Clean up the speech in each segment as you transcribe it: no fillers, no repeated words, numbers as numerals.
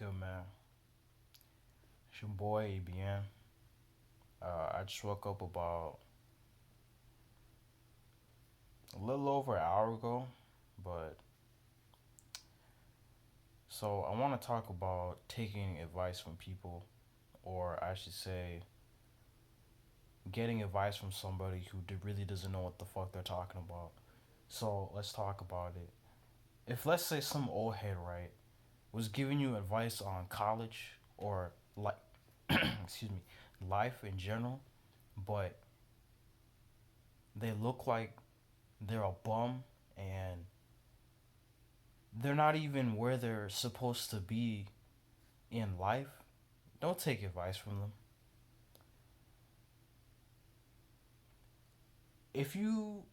good, man? It's your boy E.B.N. I just woke up about a little over an hour ago, but so I want to talk about taking advice from people, or I should say, getting advice from somebody who really doesn't know what the fuck they're talking about. So let's talk about it. If let's say some old head, right, was giving you advice on college or like, excuse me, life in general, but they look like they're a bum and they're not even where they're supposed to be in life, don't take advice from them. If you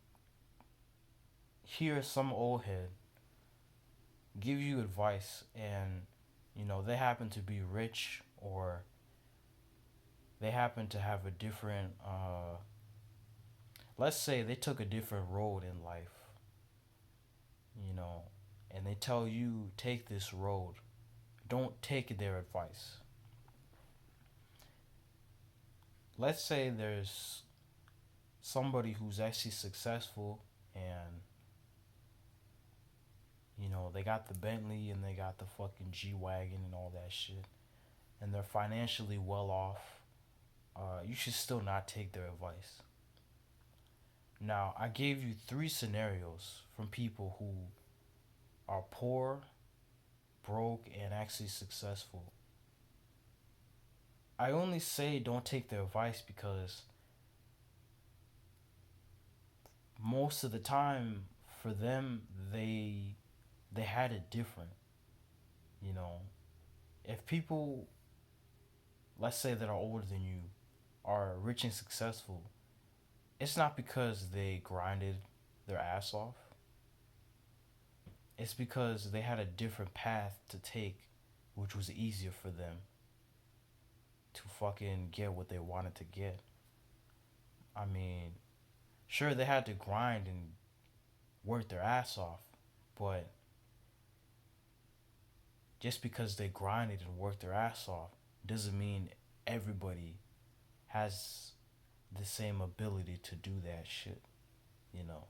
hear some old head give you advice and they happen to be rich or they happen to have a different let's say they took a different road in life, you know, and they tell you take this road, don't take their advice. Let's say there's somebody who's actually successful and they got the Bentley and they got the fucking G Wagon and all that shit, and they're financially well off. You should still not take their advice. Now, I gave you three scenarios from people who are poor, broke, and actually successful. I only say don't take their advice because most of the time, for them, they had it different. You know, if people, let's say that are older than you, are rich and successful, it's not because they grinded their ass off. It's because they had a different path to take, which was easier for them to fucking get what they wanted to get. I mean, sure, they had to grind and work their ass off, but just because they grinded and worked their ass off doesn't mean everybody has the same ability to do that shit, you know.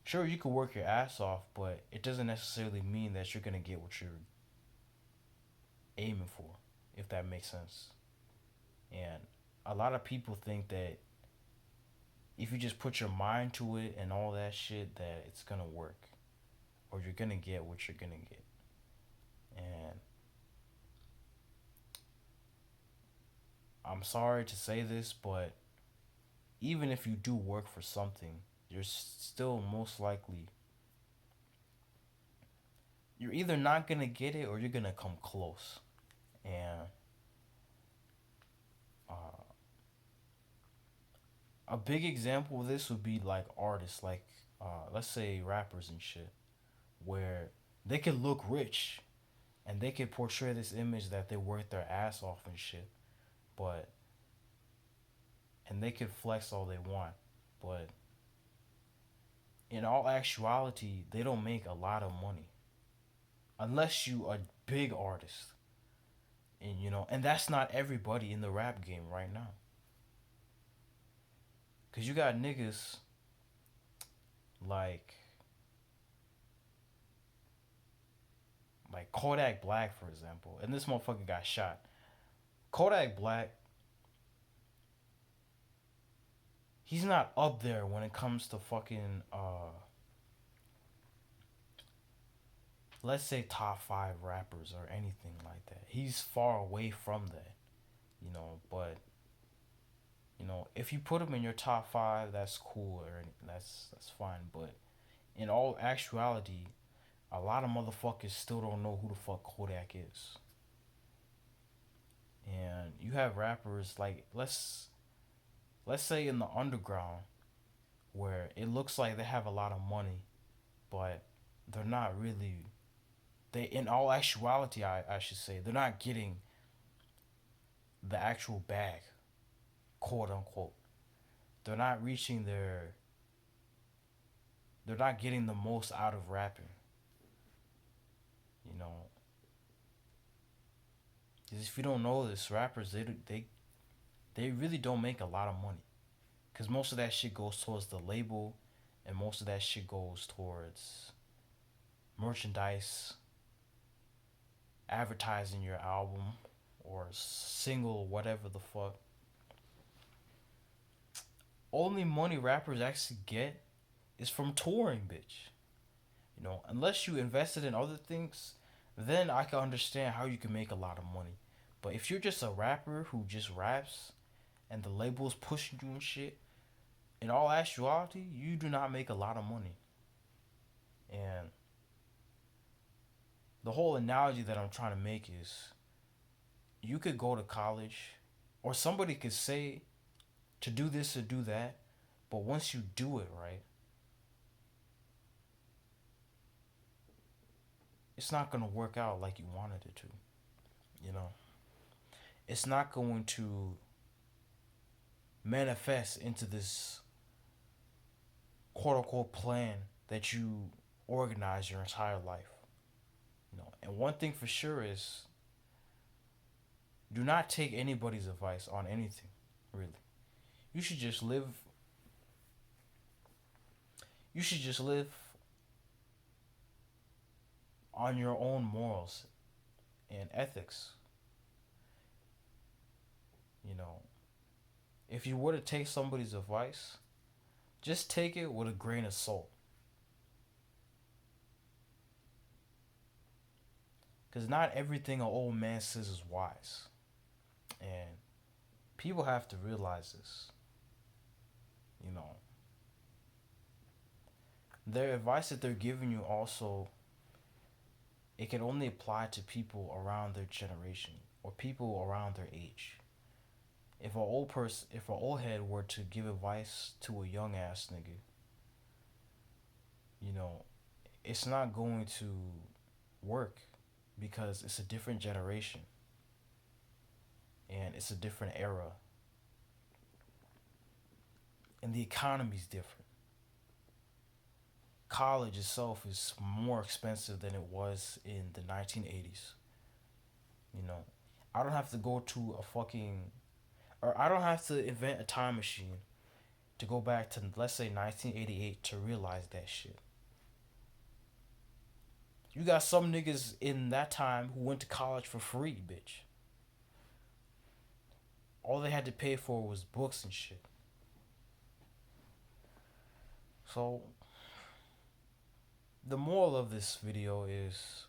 Sure, you can work your ass off, but it doesn't necessarily mean that you're gonna get what you're aiming for, if that makes sense. And a lot of people think that if you just put your mind to it and all that shit, that it's gonna work, or you're gonna get what you're gonna get. And I'm sorry to say this, but even if you do work for something, you're still most likely you're either not gonna get it or you're gonna come close. And uh, a big example of this would be like artists, like let's say rappers and shit, where they could look rich and they could portray this image that they work their ass off and shit, but and they could flex all they want, but in all actuality, they don't make a lot of money unless you a big artist, and that's not everybody in the rap game right now. Cause you got niggas like Kodak Black, for example, and this motherfucker got shot. Kodak Black, he's not up there when it comes to fucking let's say top five rappers or anything like that. He's far away from that, but if you put him in your top five, that's cool or that's fine. But in all actuality, a lot of motherfuckers still don't know who the fuck Kodak is. And you have rappers like let's say in the underground where it looks like they have a lot of money, but they're not really. They in all actuality, I should say, they're not getting the actual bag, quote unquote. They're not reaching their. They're not getting the most out of rapping. You know, Because if you don't know this, rappers they really don't make a lot of money. Because most of that shit goes towards the label, and most of that shit goes towards merchandise, advertising your album or single, whatever the fuck. Only money rappers actually get is from touring, bitch. Unless you invested in other things, then I can understand how you can make a lot of money. But if you're just a rapper who just raps and the label's pushing you and shit, in all actuality, you do not make a lot of money. And the whole analogy that I'm trying to make is you could go to college or somebody could say to do this or do that, but once you do it right, it's not going to work out like you wanted it to. You know, it's not going to manifest into this quote unquote plan that you organize your entire life. And one thing for sure is do not take anybody's advice on anything, really. You should just live you should just live on your own morals and ethics. You know, if you were to take somebody's advice, just take it with a grain of salt. Because not everything an old man says is wise. And people have to realize this. You know, their advice that they're giving you also, it can only apply to people around their generation or people around their age. If an old head were to give advice to a young ass nigga, you know, it's not going to work because it's a different generation and it's a different era and the economy's different. College itself is more expensive than it was in the 1980s. You know, I don't have to go to a fucking, or I don't have to invent a time machine to go back to, let's say, 1988 to realize that shit. You got some niggas in that time who went to college for free, bitch. All they had to pay for was books and shit. So, the moral of this video is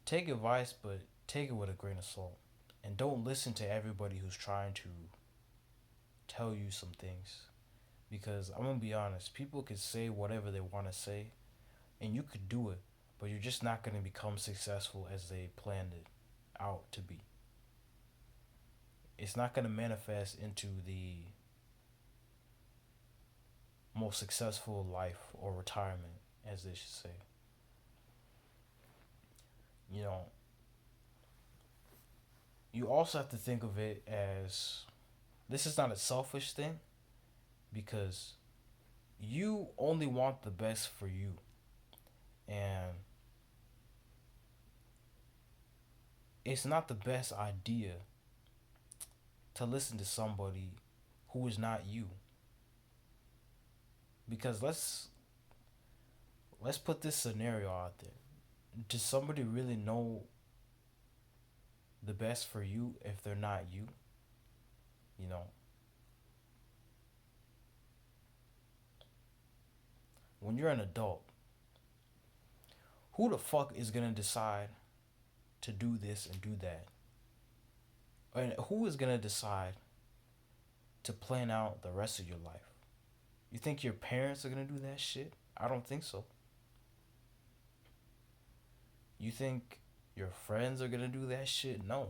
take advice, but take it with a grain of salt. And don't listen to everybody who's trying to tell you some things. Because I'm gonna be honest, people could say whatever they want to say, and you could do it, but you're just not gonna become successful as they planned it out to be. It's not gonna manifest into the most successful life or retirement, as they should say. You know, you also have to think of it as this is not a selfish thing because you only want the best for you. And it's not the best idea to listen to somebody who is not you. Because let's put this scenario out there. Does somebody really know the best for you if they're not you? You know, when you're an adult, who the fuck is gonna decide to do this and do that? And who is gonna decide to plan out the rest of your life? You think your parents are gonna do that shit? I don't think so. You think your friends are gonna do that shit? No.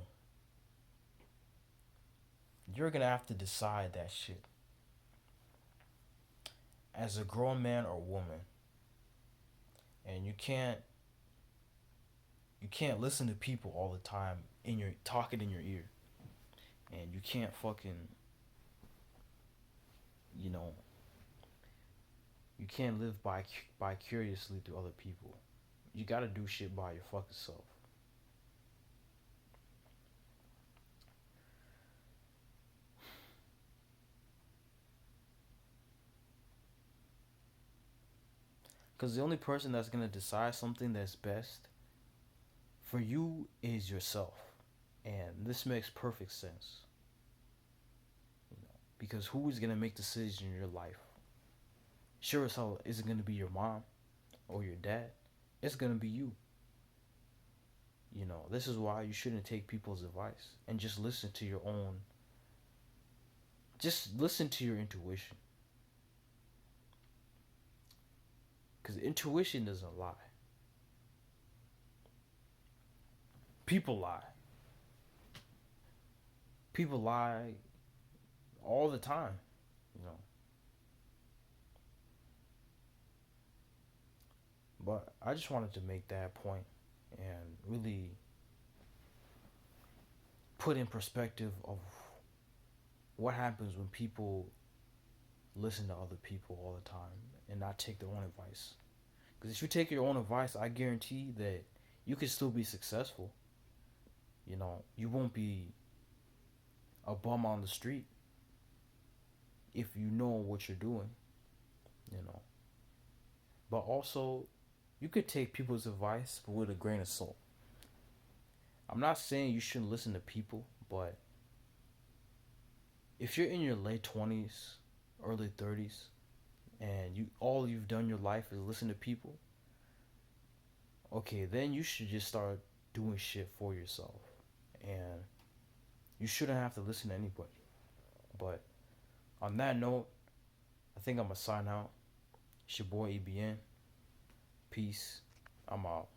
You're gonna have to decide that shit as a grown man or woman. And you can't listen to people all the time in your talking in your ear. And you can't fucking you know you can't live by curiously through other people. You gotta do shit by your fucking self. Because the only person that's gonna decide something that's best for you is yourself. And this makes perfect sense. Because who is gonna make decisions in your life? Sure as hell isn't gonna be your mom or your dad. It's gonna be you. This is why you shouldn't take people's advice and just listen to your own. Just listen to your intuition. Because intuition doesn't lie. People lie. People lie all the time. You know. But I just wanted to make that point and really put in perspective of what happens when people listen to other people all the time and not take their own advice. Because if you take your own advice, I guarantee that you can still be successful. You won't be a bum on the street if you know what you're doing, you know. But also, you could take people's advice but with a grain of salt. I'm not saying you shouldn't listen to people, but if you're in your late 20s, early 30s, and all you've done your life is listen to people, okay, then you should just start doing shit for yourself. And you shouldn't have to listen to anybody. But on that note, I think I'm gonna sign out. It's your boy E.B.N. Peace. I'm out.